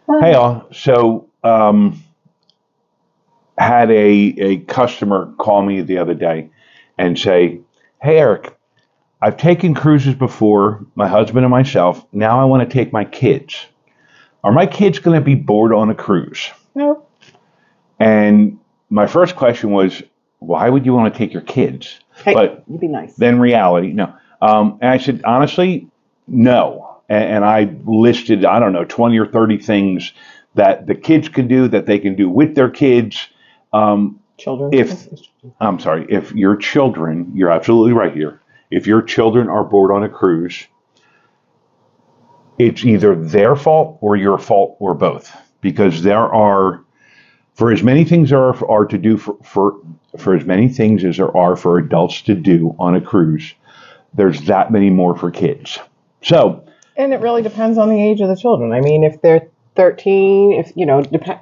Hey, all. So, had a customer call me the other day and say, "Hey, Eric, I've taken cruises before, my husband and myself. Now I want to take my kids. Are my kids going to be bored on a cruise?" No. And my first question was, "Why would you want to take your kids?" Hey, But you'd be nice. then reality, no. And I said, honestly, no. And I listed, I don't know, 20 or 30 things that the kids can do, that they can do with their kids. Children. If I'm sorry, if your children, you're absolutely right here. If your children are bored on a cruise, it's either their fault or your fault or both. Because there are, for as many things there are to do for as many things as there are for adults to do on a cruise, there's that many more for kids. So, And it really depends on the age of the children. I mean, if they're 13, if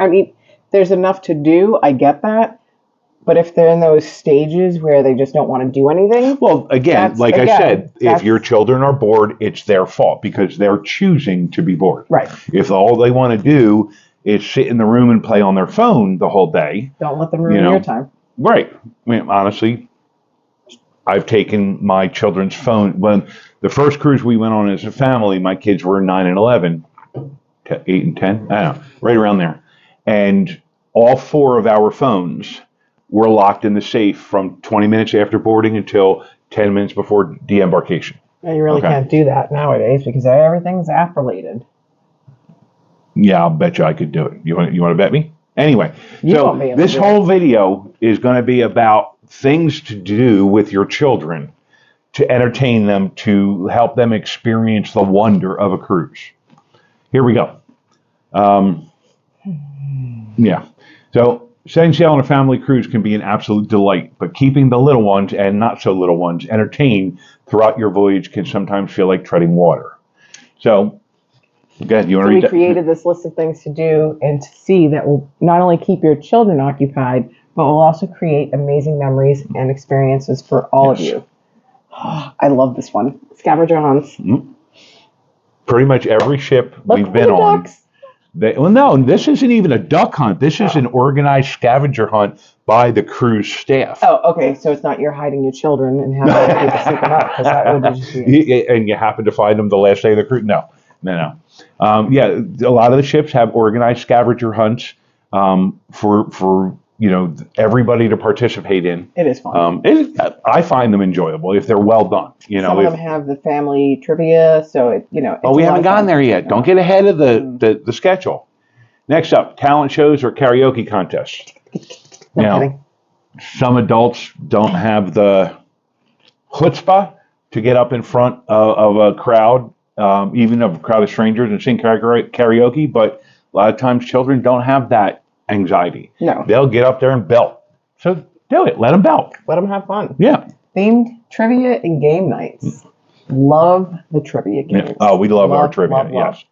I mean, there's enough to do. I get that. But if they're in those stages where they just don't want to do anything, well, again, I said, if your children are bored, it's their fault because they're choosing to be bored. Right. If all they want to do is sit in the room and play on their phone the whole day, don't let them ruin your time. Right. I mean, honestly, I've taken my children's phone. When the first cruise we went on as a family, my kids were 9 and 11, 8 and 10, I don't know, right around there. And all four of our phones were locked in the safe from 20 minutes after boarding until 10 minutes before de-embarkation. Yeah, you really can't do that nowadays because everything's app-related. Yeah, I'll bet you I could do it. You want to bet me? Anyway, so this whole video is going to be about things to do with your children to entertain them, to help them experience the wonder of a cruise. Here we go. Yeah. So setting sail on a family cruise can be an absolute delight, but keeping the little ones and not so little ones entertained throughout your voyage can sometimes feel like treading water. So, good. You want to read we created this list of things to do and to see that will not only keep your children occupied, but will also create amazing memories and experiences for all of you. Oh, I love this one. Scavenger hunts. Mm-hmm. Pretty much every ship we've been on. Ducks. Well, no, this isn't even a duck hunt. This is an organized scavenger hunt by the cruise staff. Oh, okay. So it's not you're hiding your children and having other people sneak them out because that would just be. And you happen to find them the last day of the cruise? No. Yeah, a lot of the ships have organized scavenger hunts for everybody to participate in. It is fun. I find them enjoyable if they're well done. Some of them have the family trivia, so it's we haven't gotten there yet. Don't get ahead of the schedule. Next up, talent shows or karaoke contests. Some adults don't have the chutzpah to get up in front of a crowd, even of a crowd of strangers, and sing karaoke. But a lot of times, children don't have that anxiety. No. They'll get up there and belt. So do it. Let them belt. Let them have fun. Yeah. Themed trivia and game nights. Love the trivia games. Yeah. Oh, we love our trivia. Yes.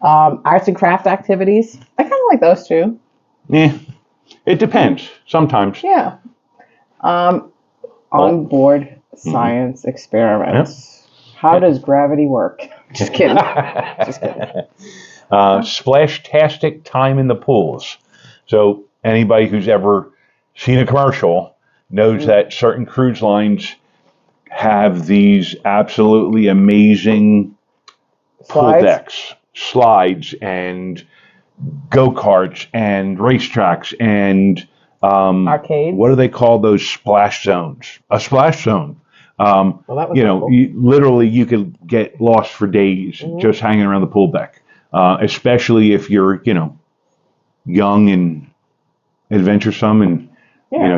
Arts and craft activities. I kind of like those too. Yeah. It depends. Sometimes. Yeah. Onboard science experiments. Yeah. How does gravity work? Just kidding. Just kidding. Splash-tastic time in the pools. So anybody who's ever seen a commercial knows that certain cruise lines have these absolutely amazing pool decks, slides, and go-karts, and racetracks, and arcades. What do they call those splash zones? A splash zone. Well, that was cool. Literally you could get lost for days just hanging around the pool deck. Especially if you're, young and adventuresome and,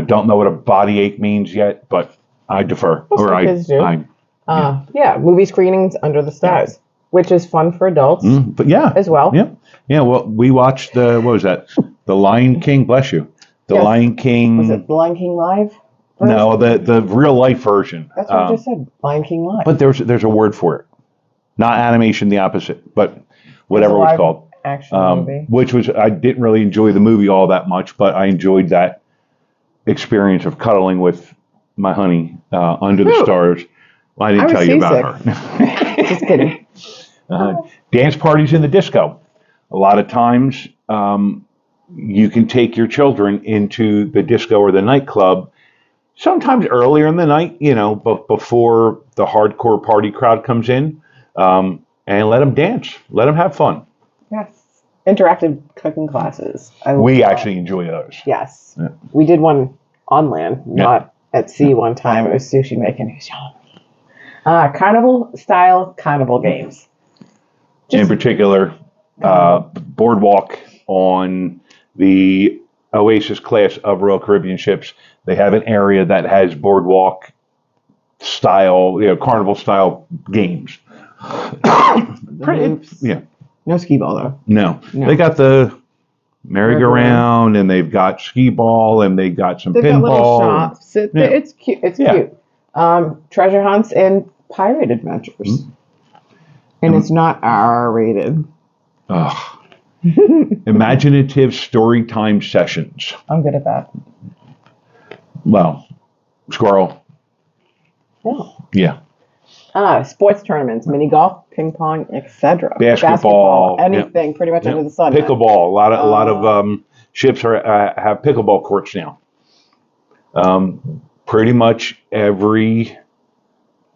don't know what a body ache means yet, but I defer. Kids do. Movie screenings under the stars, which is fun for adults. But as well. Yeah. Yeah. Well, we watched what was that? The Lion King, bless you. The Lion King. Was it The Lion King Live? Version? No, the real life version. That's what I just said. Lion King Live. But there's a word for it. Not animation, the opposite, but whatever it was called. Action movie. Which was, I didn't really enjoy the movie all that much, but I enjoyed that experience of cuddling with my honey under the stars. Well, I didn't tell you about her. Just kidding. Dance parties in the disco. A lot of times, you can take your children into the disco or the nightclub sometimes earlier in the night, but before the hardcore party crowd comes in, and let them dance, let them have fun. Yes. Interactive cooking classes. We actually enjoy those. Yes. Yeah. We did one on land, not at sea one time. It was sushi making. It was yummy. Carnival games. In particular, Boardwalk on the Oasis class of Royal Caribbean ships, they have an area that has boardwalk style, carnival style games. Yeah. No skee ball though. No. They got the merry-go-round, and they've got skee ball, and they've got some They've got little pinball. shops. It's cute. It's cute. Treasure hunts and pirate adventures. And it's not R-rated. Ugh. Imaginative story time sessions. I'm good at that. Well, squirrel. Yeah. Sports tournaments, mini golf, ping pong, etc. Basketball, anything pretty much under the sun. Pickleball. A lot of ships have pickleball courts now. Pretty much every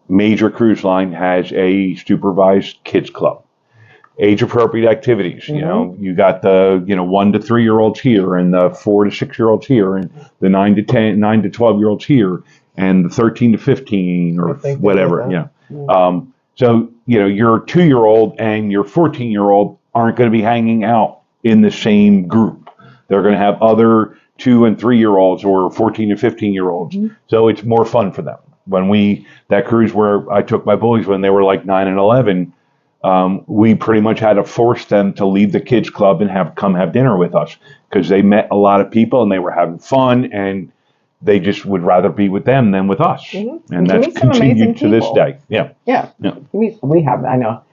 major cruise line has a supervised kids club. Age appropriate activities. You got the 1 to 3 year olds here, and the 4 to 6 year olds here, and the 9 to 12 year olds here, and the 13 to 15 or whatever. So your 2-year-old and your 14-year-old aren't going to be hanging out in the same group. They're going to have other 2 and 3 year olds or 14 and 15 year olds. So it's more fun for them. When that cruise where I took my boys when they were like 9 and 11, we pretty much had to force them to leave the kids club and come have dinner with us, because they met a lot of people and they were having fun, and they just would rather be with them than with us. And that's continued to this day. Yeah. We have, I know.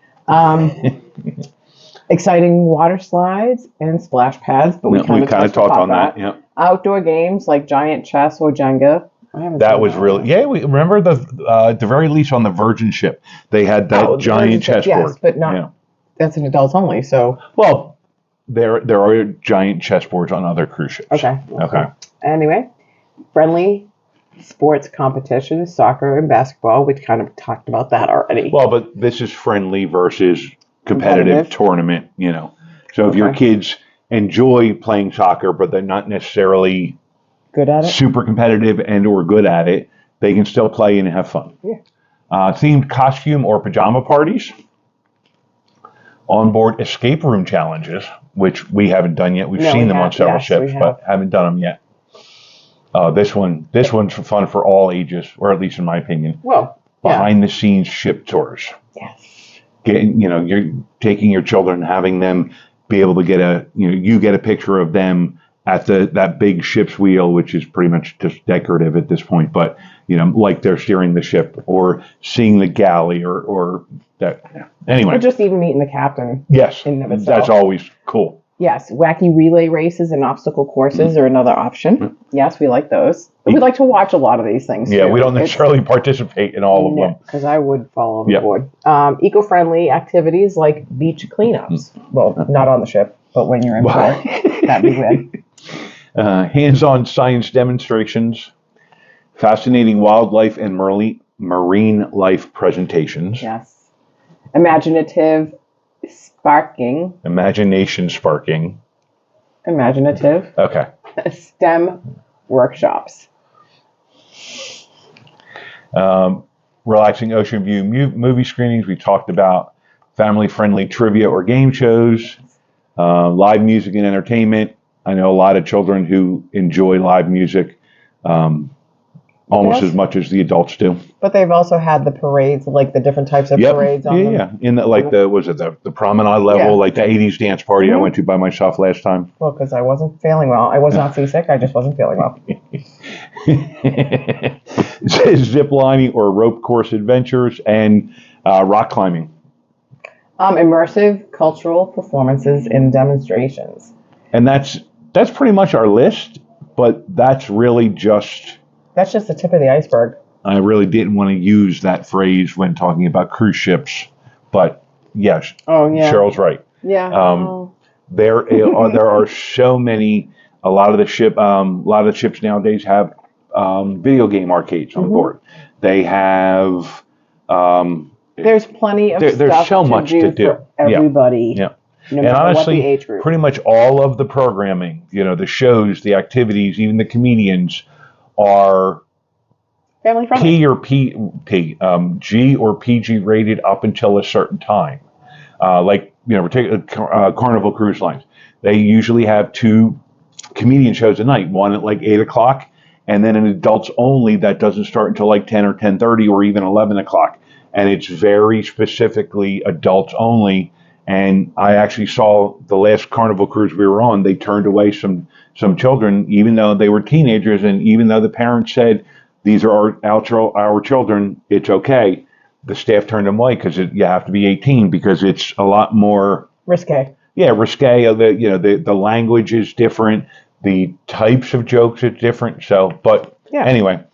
Exciting water slides and splash pads, but we kind of talked on that. Outdoor games like giant chess or Jenga. That was really, we remember at the very least on the Virgin ship, they had that giant chessboard. Yes, but not, that's an adults only, so. Well, there are giant chessboards on other cruise ships. Okay. Anyway, friendly sports competitions, soccer and basketball. We kind of talked about that already. Well, but this is friendly versus competitive tournament, So if your kids enjoy playing soccer, but they're not necessarily good at it, super competitive and or good at it, they can still play and have fun. Themed costume or pajama parties. Onboard escape room challenges, which we haven't done yet. We've seen them on several ships, but haven't done them yet. This one's fun for all ages, or at least in my opinion. Well, behind the scenes ship tours. Yes. You're taking your children, having them be able to get you get a picture of them at that big ship's wheel, which is pretty much just decorative at this point, but like they're steering the ship, or seeing the galley, or that. Anyway, or just even meeting the captain. Yes, that's always cool. Yes, wacky relay races and obstacle courses are another option. Yes, we like those. But we like to watch a lot of these things. Yeah, we don't necessarily participate in all of them. Because I would fall overboard. Eco-friendly activities like beach cleanups. Well, not on the ship, but when you're in port, that'd be good. Hands-on science demonstrations, fascinating wildlife and marine life presentations. Yes. Imagination sparking. Imaginative. Okay. STEM workshops. Relaxing ocean view movie screenings. We talked about family-friendly trivia or game shows, live music and entertainment. I know a lot of children who enjoy live music almost as much as the adults do. But they've also had the parades, like the different types of parades on them. Yeah. In the promenade level, like the 80s dance party I went to by myself last time. Well, because I wasn't feeling well. I was not seasick. I just wasn't feeling well. Zip lining or rope course adventures and rock climbing. Immersive cultural performances and demonstrations. And that's pretty much our list, but that's really just... That's just the tip of the iceberg. I really didn't want to use that phrase when talking about cruise ships, but yes. Oh, yeah. Cheryl's right. Yeah. there are so many. A lot of the ships nowadays have video game arcades on board. They have. There's plenty of There's stuff so much to do for everybody. Yeah. No And matter what honestly, the age group. pretty much all of the programming, the shows, the activities, even the comedians are Family friendly. G or PG rated up until a certain time. We're taking Carnival Cruise Lines. They usually have 2 comedian shows a night, one at like 8 o'clock, and then an adults only that doesn't start until like 10 or 10:30 or even 11 o'clock. And it's very specifically adults only. And I actually saw the last Carnival cruise we were on, they turned away some children, even though they were teenagers, and even though the parents said, these are our children, it's okay. The staff turned them away because you have to be 18 because it's a lot more Risque. Yeah, risque. The language is different. The types of jokes is different. So, but anyway,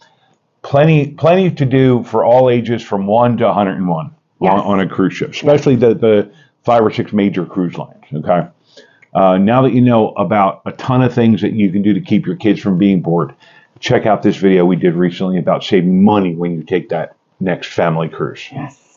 plenty to do for all ages from 1 to 101 on a cruise ship, especially the 5 or 6 major cruise lines. Okay. Now that you know about a ton of things that you can do to keep your kids from being bored, check out this video we did recently about saving money when you take that next family cruise. Yes.